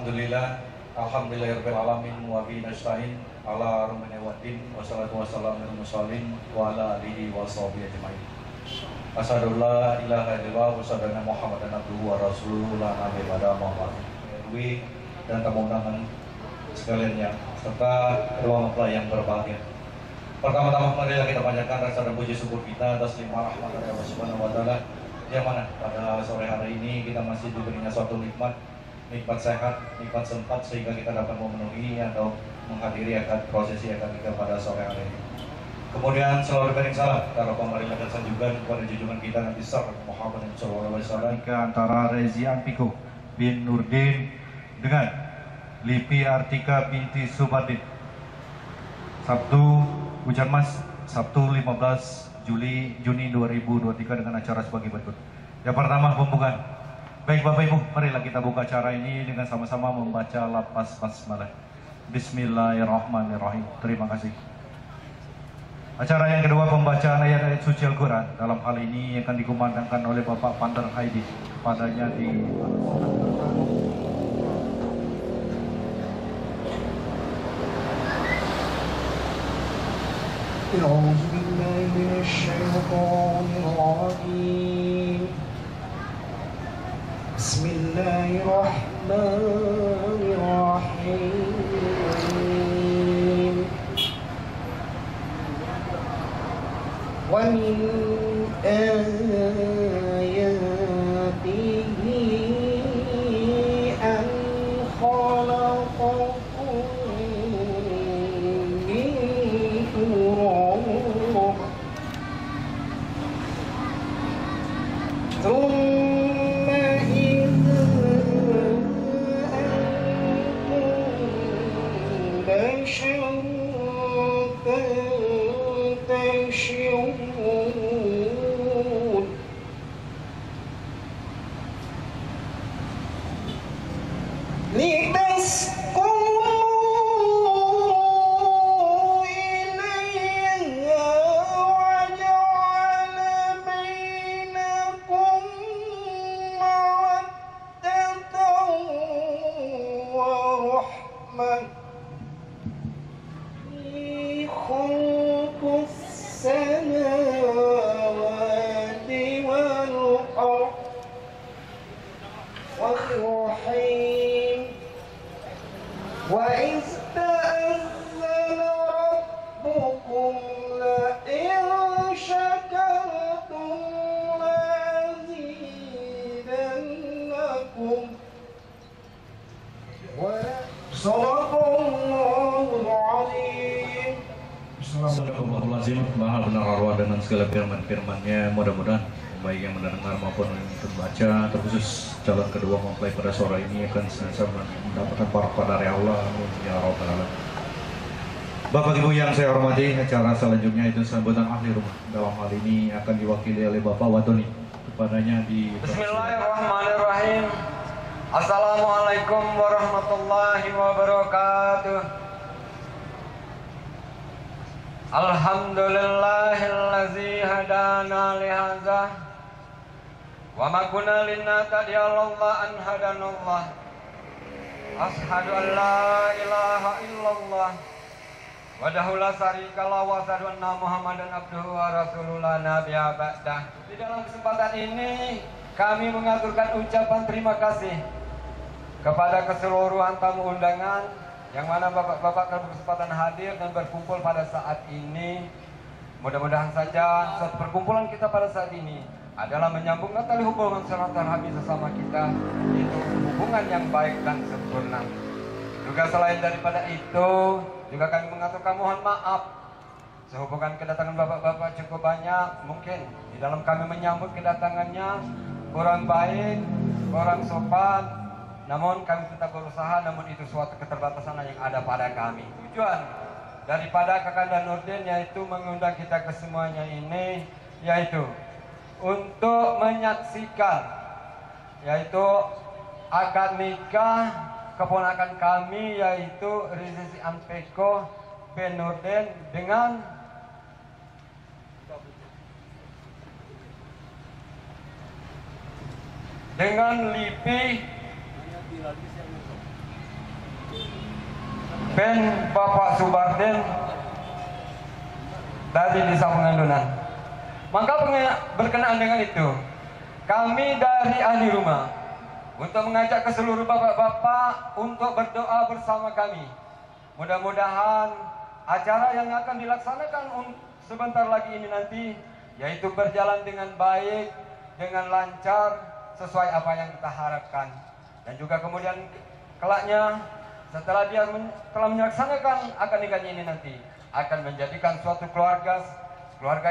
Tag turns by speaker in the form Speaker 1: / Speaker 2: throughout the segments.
Speaker 1: Alhamdulillahirabbil alamin wa bihi nasta'in ala rumani waddin wassalatu wassalamu alal mursalin wa ala alihi washabihi ajmain. Asyhadu la ilaha illallah wa asyhadu anna Muhammadan abduhu wa rasuluhu la nabiyya ba'da Muhammad. Dan tamu undangan sekalian serta kedua mempelai yang berbahagia. Pertama-tama marilah kita panjatkan rasa dan puji syukur kita atas limpah rahmat dari Allah Subhanahu wa taala yang mana pada sore hari ini kita masih diberinya suatu nikmat sehat, nikmat sempat sehingga kita dapat memenuhi atau menghadiri prosesi akad nikah pada sore hari ini. Kemudian selalu diberikan salam karena pemerintah dan sanjungan kepada junjungan kita Nabi Muhammad SAW antara Rezi Anpiko bin Nurdin dengan Lipi Artika binti Subadin. Sabtu hujan mas, Sabtu 15 Juni 2023 dengan acara sebagai berikut. Yang pertama pembukaan. Baik Bapak Ibu, marilah kita buka acara ini dengan sama-sama membaca lafaz basmalah. Bismillahirrahmanirrahim. Terima kasih. Acara yang kedua pembacaan ayat-ayat suci Al-Quran. Dalam hal ini akan dikumandangkan oleh Bapak Pandar Haidi. Padanya di
Speaker 2: Bismillahirrahmanirrahim. Wa min ayatihi an khalaqakum min turab
Speaker 1: Maha benar arwah dengan segala firman-firmannya, mudah-mudahan baik yang mendengar maupun yang membaca, terkhusus calon kedua mempelai pada sore ini akan senantiasa mendapatkan barakah dari Allah, amin ya rabbal alamin. Bapak Ibu yang saya hormati, acara selanjutnya itu sambutan ahli rumah. Dalam hal ini akan diwakili oleh Bapak Wadoni. Kepadanya di
Speaker 3: Bismillahirrahmanirrahim. Assalamualaikum warahmatullahi wabarakatuh. Alhamdulillahilladzi hadana lihadza wa ma kunna linahtadiya laula an hadanallah. Ashhadu an la ilaha illallah wahdahu la syarika lahu wa asyhadu anna Muhammadan abduhu wa rasuluhu la nabiyya ba'dah. Di dalam kesempatan ini kami mengaturkan ucapan terima kasih kepada keseluruhan tamu undangan yang mana bapak-bapak berkesempatan hadir dan berkumpul pada saat ini. Mudah-mudahan saja perkumpulan kita pada saat ini adalah menyambung tali hubungan silaturahmi sesama kita, yaitu hubungan yang baik dan sempurna. Juga selain daripada itu, juga kami mengaturkan mohon maaf sehubungan kedatangan bapak-bapak cukup banyak. Mungkin di dalam kami menyambut kedatangannya kurang baik, kurang sopan. Namun kami tetap berusaha, namun itu suatu keterbatasan yang ada pada kami. Tujuan daripada Kakanda Nurdin yaitu mengundang kita ke semuanya ini, yaitu untuk menyaksikan yaitu akad nikah keponakan kami, yaitu Rezi Anpeko bin Nurdin dengan Lipi pen Bapak Subardin dari Desa Pengandunan. Maka berkenaan dengan itu, kami dari ahli rumah untuk mengajak ke seluruh bapak-bapak untuk berdoa bersama kami. Mudah-mudahan acara yang akan dilaksanakan sebentar lagi ini nanti, yaitu berjalan dengan baik, dengan lancar, sesuai apa yang kita harapkan. Dan juga kemudian kelaknya setelah dia telah melaksanakan akad nikahnya ini nanti akan menjadikan suatu keluarga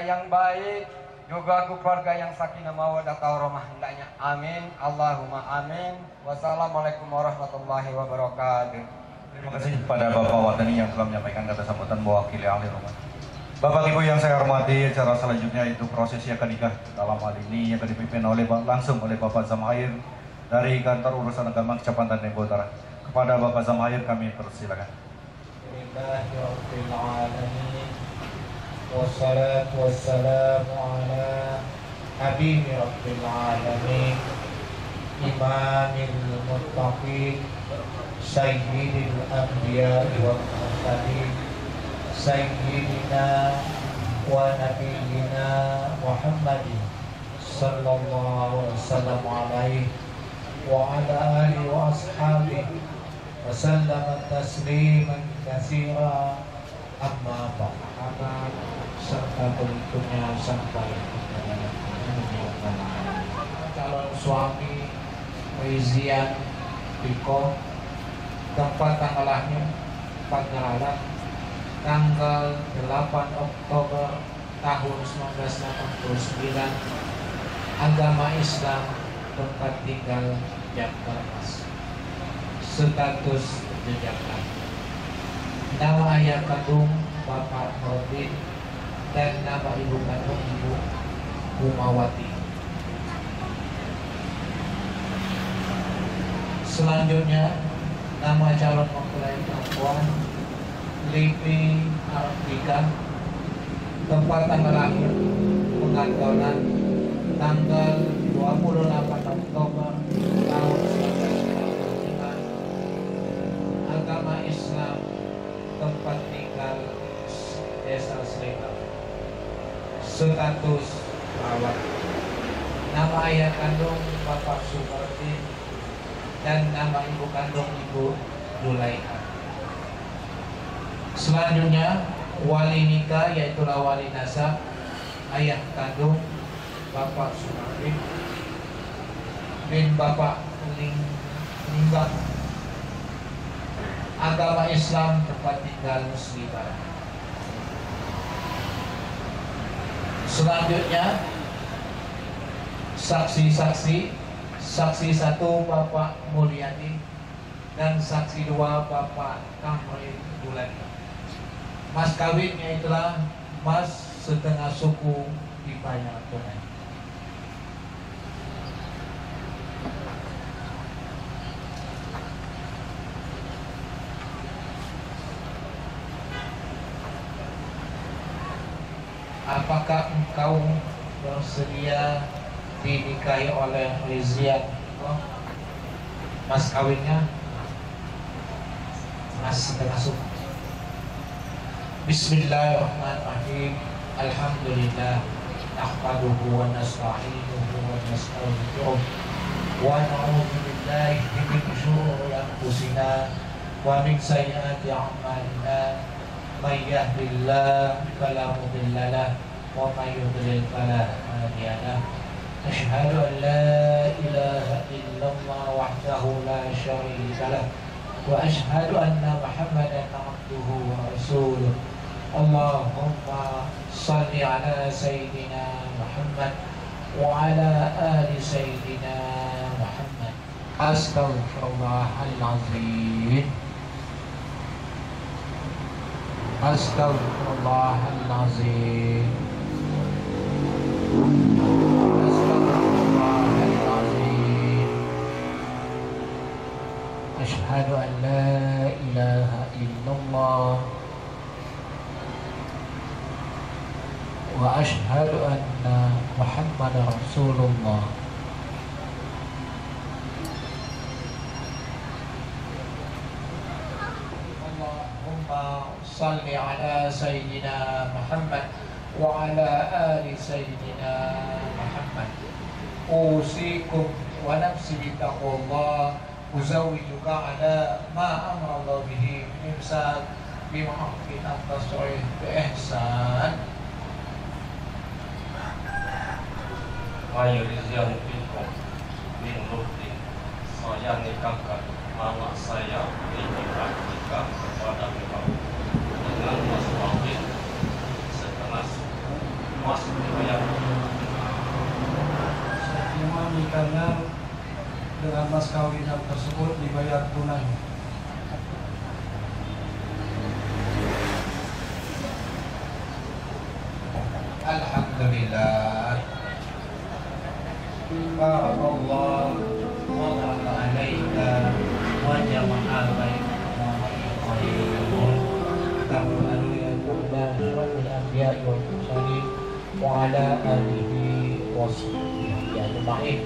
Speaker 3: yang baik, juga keluarga yang sakinah mawaddah warahmah hendaknya. Amin. Allahumma amin. Wassalamualaikum warahmatullahi wabarakatuh.
Speaker 1: Terima kasih kepada Bapak Wadani yang telah menyampaikan kata sambutan mewakili ahli rumah. Bapak Ibu yang saya hormati, acara selanjutnya itu prosesi akad nikah. Dalam hal ini yang akan dipimpin langsung oleh Bapak Zamahir dari Kantor Urusan Agama Kecamatan Dembo Utara. Kepada Bapak Zamahir kami persilakan.
Speaker 2: Bismillahirrahmanirrahim. Wassalatu wassalamu ala habibi rabbil alamin, imamil muttaqin, sayyidil anbiya wal mursalin, sayyidina wa nabiyyina Muhammadin sallallahu alaihi wa ala alihi wa ashabihi wa sallama tasliman katsira. Amma ba'd, serta berikutnya sampai kepada calon suami Rizian Piko, tempat tanggal lahir Pagaralan tanggal 8 Oktober tahun 1989, agama Islam, tempat tinggal Jakarta, status Jakarta. Nama ayah kandung Bapak Nurdin dan nama ibu kandung Ibu Umawati. Selanjutnya nama calon mempelai perempuan Lipi Artika, tempat tanggal lahir pengantonan tanggal 28 Oktober tahun 1995, agama Islam, tempat tinggal Desa Sleman, status perawat. Nama ayah kandung Bapak Subardin dan nama ibu kandung Ibu Dulaiha. Selanjutnya wali nikah, yaitu wali nasab ayah kandung Bapak Subardin bin Bapak Limbang, agama Islam, tempat tinggal Muslimah. Selanjutnya saksi-saksi, saksi 1 Bapak Mulyadi dan saksi 2 Bapak Kamril Bulan. Mas kawinnya itulah mas setengah suku dibayar tunai. Apakah engkau bersedia dinikahi oleh Rizian? Mas kawinnya mas setengah suku. Bismillahirrahmanirrahim. Alhamdulillah, nahmaduhu wa nasta'inuhu wa nastaghfiruh wa na'udzu billahi min shururi anfusina wa min sayyiati a'malina. May yahdihillahu fala mudilla lahu wa may yudlil fala hadiya lahu. Asyhadu an la ilaha illallah wahdahu la syarika lahu wa asyhadu anna Muhammadan abduhu wa rasuluh. Allahumma salli ala Sayyidina Muhammad wa ala ali Sayyidina Muhammad. Astaghfirullahaladzim. Astaghfirullahaladzim. Astaghfirullahaladzim. Asyhadu an la ilaha illallah wa asyhadu anna Muhammadar Rasulullah. Allah صل على سيدنا محمد وعلى آل سيدنا محمد. أوصيكم ونفسي بتقوى الله. أزوجك على ما أمر الله به بالإمساك بمعروف أن تصرف بإحسان.
Speaker 3: Mayorizian Pinko bin Nurdin, saya nikahkan anak saya nikah kepada engkau dengan mas kawin setengah mas dibayar.
Speaker 4: Saya terima nikahnya dengan mas kawinan tersebut dibayar tunai.
Speaker 2: Alhamdulillah. Barakallah wa baraka alaika wa jama'a bainakuma fi khairin. Tabarru ya Tuhan asyrafil anbiya wal mursalin wa ala alihi wa sahbihi ajma'in.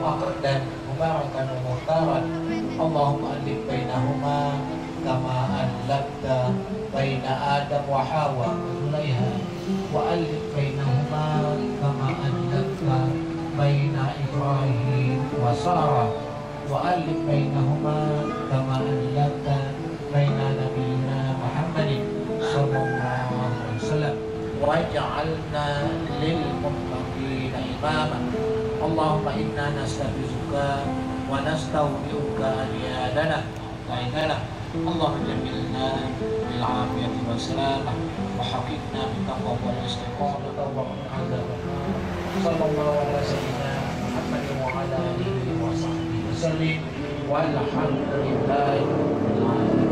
Speaker 2: Waqtan mubarakan wa muhtaran. Allahumma alif bainahuma kama allafta baina Adam wa Hawa wa Zulaiha wa alif bainahuma kama allafta baina Ibrahim wa Sarah wa alif bainahuma kama allafta baina nabiyina Muhammadin sallallahu alaihi wasallam waj'alna lil muttaqina imama. Allahumma inna nastaghfiruka wa nastawdi'uka aliyadana ta'idana. Allahumma jamilna bil afiyati wa salamah wa haqiqna bi taqwa wal istiqamah wa azab. Sallallahu ala sayyidina Muhammad wa ala alihi wa sahbihi wasallim walhamdulillahi rabbil alamin.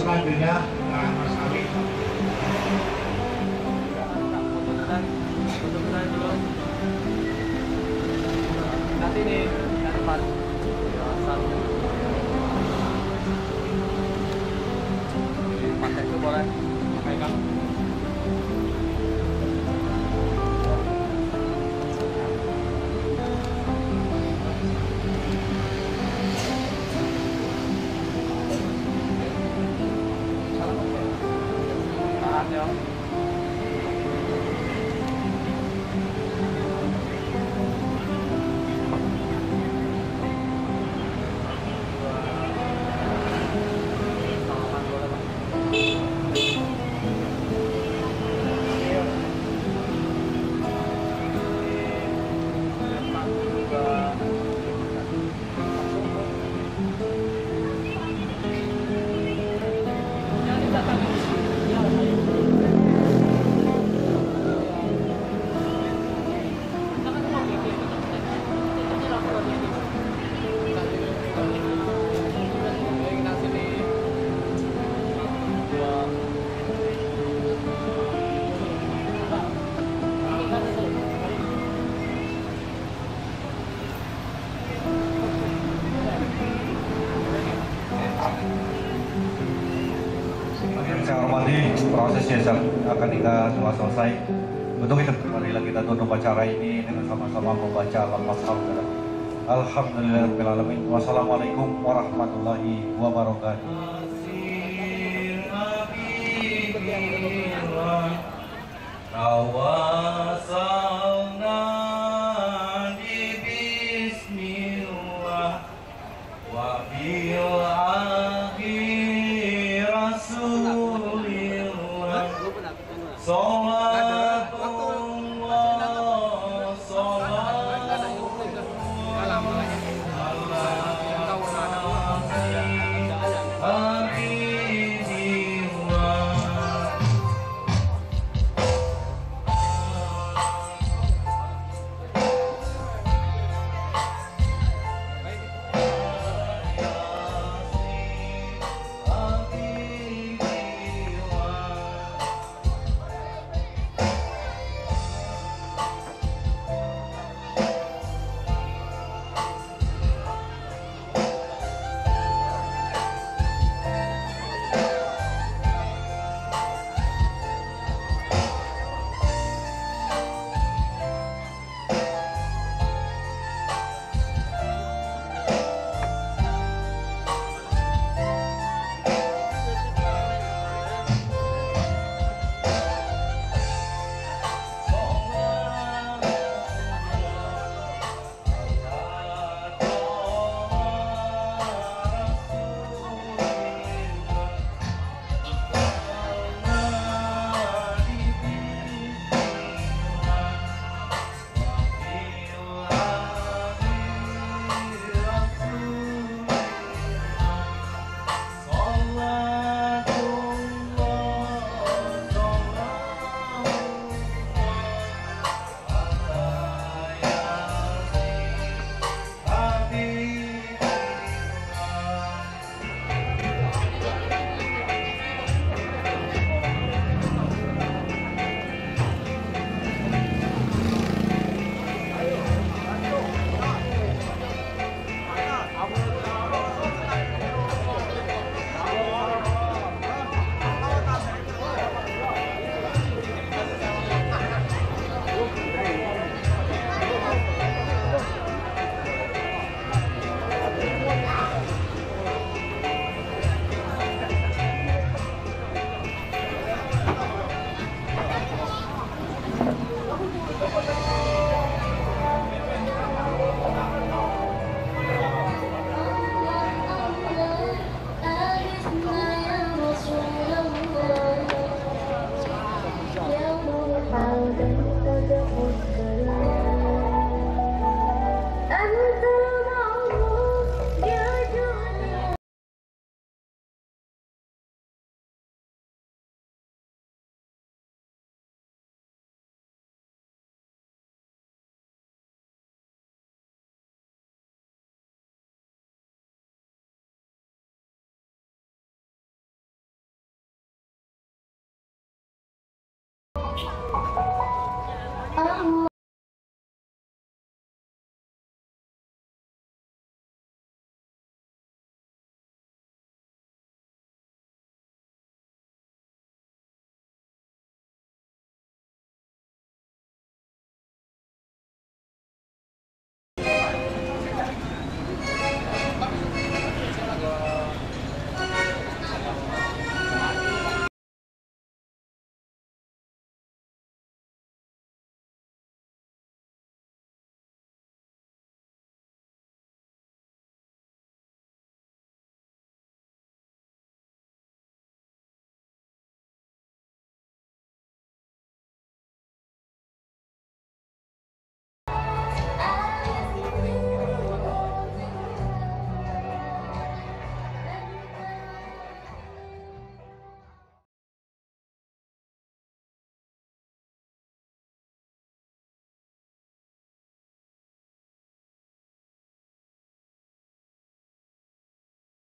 Speaker 2: Selanjutnya Mas Amin.
Speaker 5: Nanti nih yang depan pakai itu boleh pegang.
Speaker 1: Yang saya hormati, prosesnya akan kita semua selesai. Untuk itu marilah kita tutup acara ini dengan sama-sama membaca lafaz hamdalah. Alhamdulillahirobbilalamin. Wassalamualaikum warahmatullahi wabarakatuh. Tawasalna di bismillah wa bil